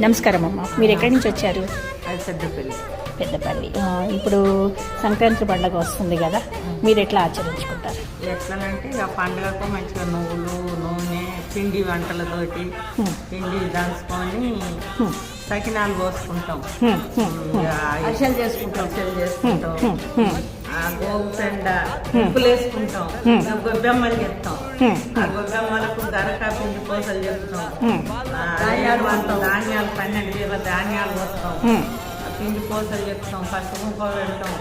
నమస్కారం అమ్మ, మీరు ఎక్కడి నుంచి వచ్చారు? పెద్దపల్లి. పెద్దపల్లి. ఇప్పుడు సంక్రాంతి పండుగ వస్తుంది కదా, మీరు ఎట్లా ఆచరించుకుంటారు? ఎట్లానంటే ఇక పండుగకు మంచిగా నువ్వులు, నూనె, పిండి వంటలతోటి పిండి దంచుకొని సకినాలు పోసుకుంటాం, అరిసెలు చేసుకుంటాం, గోగు పెండ ఉప్పులు వేసుకుంటాం, గొబ్బెమ్మలు చెప్తాం, ఆ గొబ్బెమ్మలకు గరక పిండి పూసలు చెప్తాం, ధాన్యాలు 12 వేల ధాన్యాలు వస్తాం, పిండి పూసలు చెప్తాం, పసుపు కుంకుమ పెడతాం,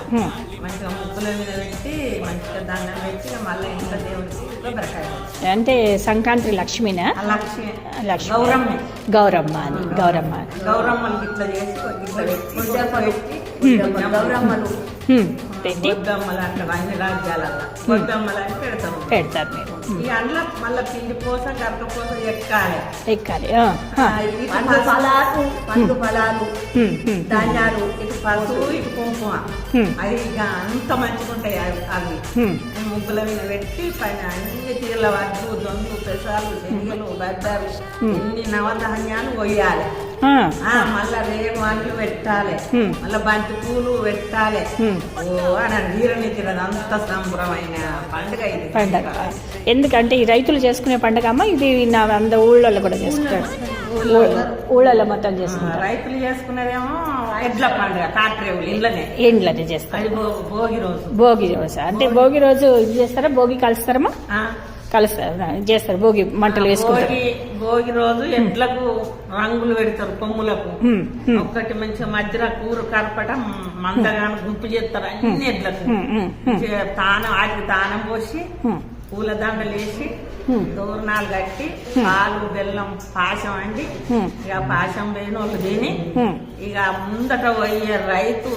మంచిగా ముక్కుల మీద పెట్టి మంచిగా దండం పెట్టి మళ్ళీ ఇంట్లో దేవుడికి కొబ్బరికాయ. అంటే సంక్రాంతి లక్ష్మినా? లక్ష్మి గౌరమ్మ అని. గౌరమ్మలు ఇట్లా చేసి గౌరమ్మలు పెట్టి గొద్దమ్మలు అంటే అన్ని రాజ్యాలలో గొద్దమ్మలు అని పెడతారు మీరు. ఈ అందులో మళ్ళీ పిండి పూస గరక పూస ఎక్కాలి. పండు ఫలాలు ధాన్యాలు, ఇటు పసుపు, ఇటు కుంకుమ, అది ఇక అంత మంచిగా ఉంటాయి అవి. ముగ్గుల మీద పెట్టి పైన అన్ని తీర్ల వడ్లు, దొందు, పెసాలు, శనగలు, బద్దాలు, ఎన్ని నవధాన్యాలు కొయ్యాలి. మళ్ళా రేపు అన్లు పెట్టాలి, మళ్ళా బంతి పూలు పెట్టాలి. ఓ అని వీరనిచ్చిన అంత సంబరమైన పండుగ ఇది. పండుగ ఎందుకంటే ఈ రైతులు చేసుకునే పండుగ అమ్మ ఇది. అంత ఊళ్ళో కూడా చేసుకుంటారు, ఊళ్ళలో మొత్తం చేసుకుంటారు. రైతులు చేసుకునేదేమో ఎడ్ల పండుగ, కాట్రేవులు ఇంట్లోనే చేస్తారు. భోగి రోజు అంటే భోగి రోజు ఇది చేస్తారా? భోగి కలుస్తారమ్మా? కలుస్తారు, చేస్తారు. భోగి మంటలు వేసుకుంటారు. భోగి రోజు ఎడ్లకు రంగులు పెడతారు, కొమ్ములకు ఒక్కటి మంచిగా మధ్యలో కూర కరపట మందగాను గుంపు చేస్తారు అన్ని ఎడ్లకు. వాటికి తానం పోసి పూల దండలు వేసి తోరణాలు కట్టి పాలు బెల్లం పాశం అండి. ఇక పాశం లేని వాళ్ళు తిని ఇక ముందట పోయే రైతు